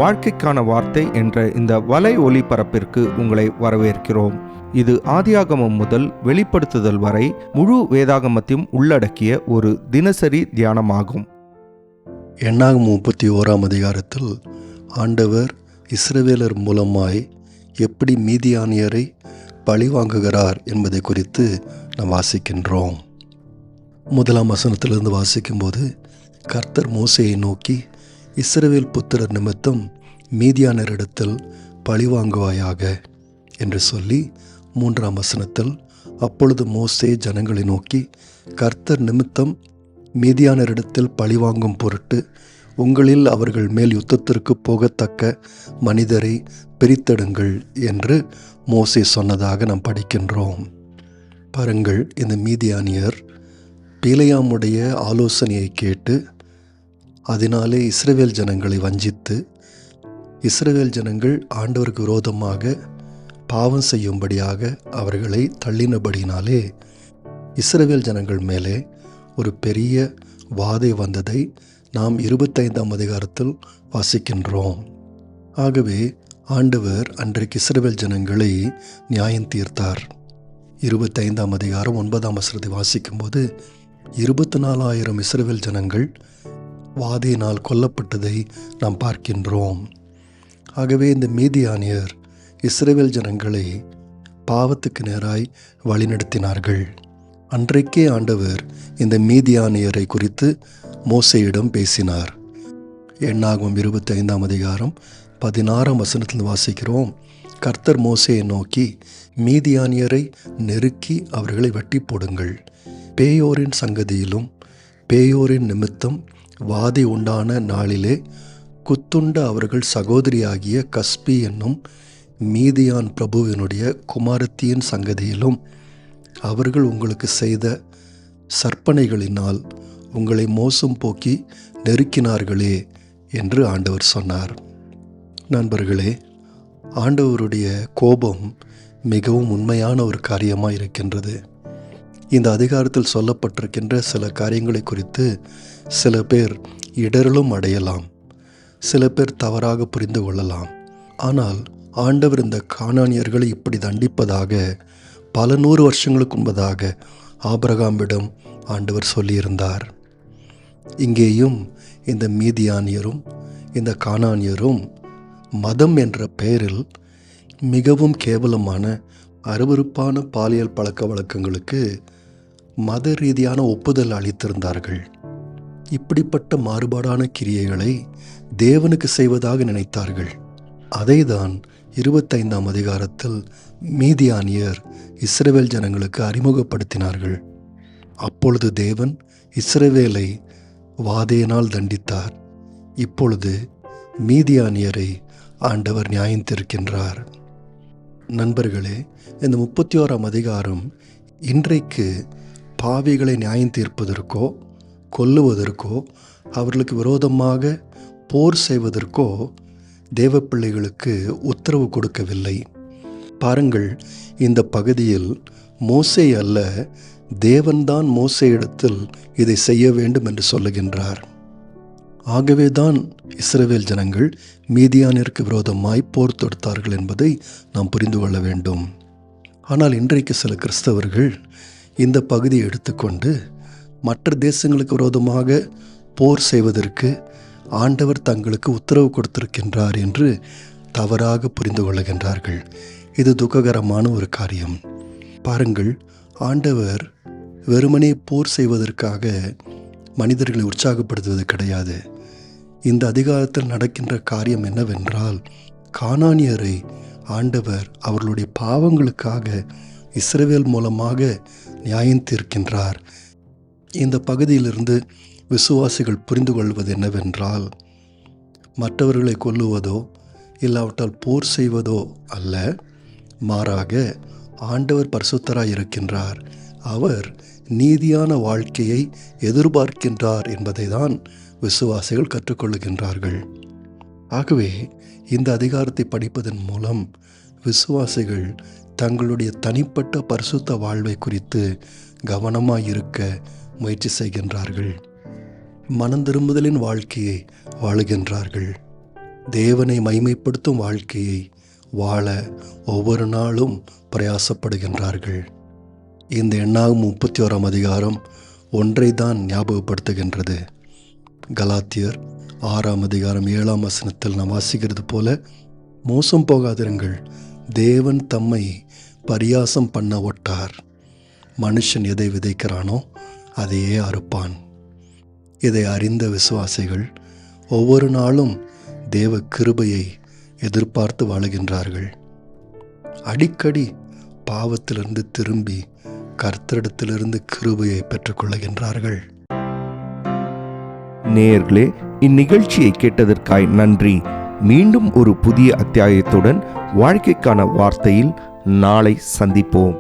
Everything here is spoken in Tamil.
வாழ்க்கைக்கான வார்த்தை என்ற இந்த வலை ஒளிபரப்பிற்கு உங்களை வரவேற்கிறோம். இது ஆதியாகமம் முதல் வெளிப்படுத்துதல் வரை முழு வேதாகமத்தையும் உள்ளடக்கிய ஒரு தினசரி தியானமாகும். எண்ணாகமம் 31ஆம் அதிகாரத்தில் ஆண்டவர் இஸ்ரவேலர் மூலமாய் எப்படி மீதியானியரை பழிவாங்குகிறார் என்பதை குறித்து நாம் வாசிக்கின்றோம். 1ஆம் வசனத்திலிருந்து வாசிக்கும்போது, கர்த்தர் மோசேயை நோக்கி, இஸ்ரவேல் புத்திரர் நிமித்தம் மீதியானியரிடத்தில் பழிவாங்குவாயாக என்று சொல்லி, 3ஆம் வசனத்தில், அப்பொழுது மோசே ஜனங்களை நோக்கி, கர்த்தர் நிமித்தம் மீதியானியரிடத்தில் பழிவாங்கும் பொருட்டு உங்களில் அவர்கள் மேல் யுத்தத்திற்கு போகத்தக்க மனிதரை பிரித்தெடுங்கள் என்று மோசே சொன்னதாக நாம் படிக்கின்றோம். பாருங்கள், இந்த மீதியானியர் பிலேயாமுடைய ஆலோசனையை கேட்டு அதனாலே இஸ்ரவேல் ஜனங்களை வஞ்சித்து, இஸ்ரவேல் ஜனங்கள் ஆண்டவருக்கு விரோதமாக பாவம் செய்யும்படியாக அவர்களை தள்ளினபடினாலே இஸ்ரவேல் ஜனங்கள் மேலே ஒரு பெரிய வாதை வந்ததை நாம் 25ஆம் அதிகாரத்தில் வாசிக்கின்றோம். ஆகவே ஆண்டவர் அன்றைக்கு இஸ்ரவேல் ஜனங்களை நியாயம் தீர்த்தார். 25ஆம் அதிகாரம் 9ஆம் வசனத்தை வாசிக்கும்போது, 24,000 இஸ்ரவேல் ஜனங்கள் வாதையினால் கொல்லப்பட்டதை நாம் பார்க்கின்றோம். ஆகவே இந்த மீதியானியர் இஸ்ரவேல் ஜனங்களை பாவத்துக்கு நேராய் வழிநடத்தினார்கள். அன்றைக்கே ஆண்டவர் இந்த மீதியானியரை குறித்து மோசேயிடம் பேசினார். எண்ணாகமம் 25ஆம் அதிகாரம் 16ஆம் வசனத்தில் வாசிக்கிறோம், கர்த்தர் மோசேயை நோக்கி, மீதியானியரை நெருக்கி அவர்களை வெட்டி போடுங்கள். பேயோரின் சங்கதியிலும் பேயோரின் நிமித்தம் வாதை உண்டான நாளிலே குத்துண்ட அவர்கள் சகோதரியாகிய கஸ்பி என்னும் மீதியான் பிரபுவினுடைய குமாரத்தியின் சங்கதியிலும் அவர்கள் உங்களுக்கு செய்த சற்பனைகளினால் உங்களை மோசம் போக்கி நெருக்கினார்களே என்று ஆண்டவர் சொன்னார். நண்பர்களே, ஆண்டவருடைய கோபம் மிகவும் உண்மையான ஒரு காரியமாக இருக்கின்றது. இந்த அதிகாரத்தில் சொல்லப்பட்டிருக்கின்ற சில காரியங்களை குறித்து சில பேர் இடரலும் அடையலாம், சில பேர் தவறாக புரிந்து கொள்ளலாம். ஆனால் ஆண்டவர் இந்த கானானியர்களை இப்படி தண்டிப்பதாக பல 100 வருஷங்களுக்கு முன்பதாக ஆபிரகாமிடம் ஆண்டவர் சொல்லியிருந்தார். இங்கேயும் இந்த மீதியானியரும் இந்த கானானியரும் மதம் என்ற பெயரில் மிகவும் கேவலமான அருவருப்பான பாலியல் பழக்க வழக்கங்களுக்கு மத ரீதியான ஒப்புதல் அளித்திருந்தார்கள். இப்படிப்பட்ட மாறுபாடான கிரியைகளை தேவனுக்கு செய்வதாக நினைத்தார்கள். அதைதான் 25ஆம் அதிகாரத்தில் மீதியானியர் இஸ்ரவேல் ஜனங்களுக்கு அறிமுகப்படுத்தினார்கள். அப்பொழுது தேவன் இஸ்ரவேலை வாதையினால் தண்டித்தார். இப்பொழுது மீதியானியரை ஆண்டவர் நியாயந்திருக்கின்றார். நண்பர்களே, இந்த 31ஆம் அதிகாரம் இன்றைக்கு பாவிகளை நியாயம் தீர்ப்பதற்கோ கொல்லுவதற்கோ அவர்களுக்கு விரோதமாக போர் செய்வதற்கோ தேவ பிள்ளைகளுக்கு உத்தரவு கொடுக்கவில்லை. பாருங்கள், இந்த பகுதியில் மோசே அல்ல, தேவன்தான் மோசேயிடத்தில் இதை செய்ய வேண்டும் என்று சொல்லுகின்றார். ஆகவேதான் இஸ்ரவேல் ஜனங்கள் மீதியானிற்கு விரோதமாய் போர் தொடுத்தார்கள் என்பதை நாம் புரிந்து கொள்ள வேண்டும். ஆனால் இன்றைக்கு சில கிறிஸ்தவர்கள் இந்த பகுதியை எடுத்துக்கொண்டு மற்ற தேசங்களுக்கு விரோதமாக போர் செய்வதற்கு ஆண்டவர் தங்களுக்கு உத்தரவு கொடுத்திருக்கின்றார் என்று தவறாக புரிந்து கொள்ளுகின்றார்கள். இது துக்ககரமான ஒரு காரியம். பாருங்கள், ஆண்டவர் வெறுமனே போர் செய்வதற்காக மனிதர்களை உற்சாகப்படுத்துவது கிடையாது. இந்த அதிகாரத்தில் நடக்கின்ற காரியம் என்னவென்றால், கானானியரை ஆண்டவர் அவர்களுடைய பாவங்களுக்காக இஸ்ரவேல் மூலமாக நியாயம் தீர்க்கின்றார். இந்த பகுதியிலிருந்து விசுவாசிகள் புரிந்து கொள்வது என்னவென்றால், மற்றவர்களை கொல்லுவதோ இல்லாவிட்டால் போர் செய்வதோ அல்ல, மாறாக ஆண்டவர் பரிசுத்தராய் இருக்கின்றார், அவர் நீதியான வாழ்க்கையை எதிர்பார்க்கின்றார் என்பதை தான் விசுவாசிகள் கற்றுக்கொள்ளுகின்றார்கள். ஆகவே இந்த அதிகாரத்தை படிப்பதன் மூலம் விசுவாசிகள் தங்களுடைய தனிப்பட்ட பரிசுத்த வாழ்வை குறித்து கவனமாய் இருக்க முயற்சி செய்கின்றார்கள். மனம் திரும்புதலின் வாழ்க்கையை வாழுகின்றார்கள். தேவனை மைமைப்படுத்தும் வாழ்க்கையை வாழ ஒவ்வொரு நாளும் பிரயாசப்படுகின்றார்கள். இந்த எண்ணாகும் 31 அதிகாரம் ஒன்றை தான் ஞாபகப்படுத்துகின்றது. கலாத்தியர் 6 அதிகாரம் 7 வசனத்தில் நாம் வாசிக்கிறது போல, மோசம் போகாதிருங்கள், தேவன் தம்மை பரியாசம் பண்ண ஒட்டார். மனுஷன் எதை விதைக்கிறானோ அதையே அறுப்பான். இதை அறிந்த விசுவாசிகள் ஒவ்வொரு நாளும் தேவ கிருபையை எதிர்பார்த்து வாழுகின்றார்கள். அடிக்கடி பாவத்திலிருந்து திரும்பி கர்த்தரிடத்திலிருந்து கிருபையை பெற்றுக்கொள்ளுகின்றார்கள். நேயர்களே, இந்நிகழ்ச்சியை கேட்டதற்காய் நன்றி. மீண்டும் ஒரு புதிய அத்தியாயத்துடன் வாழ்க்கைக்கான வார்த்தையில் நாளை சந்திப்போம்.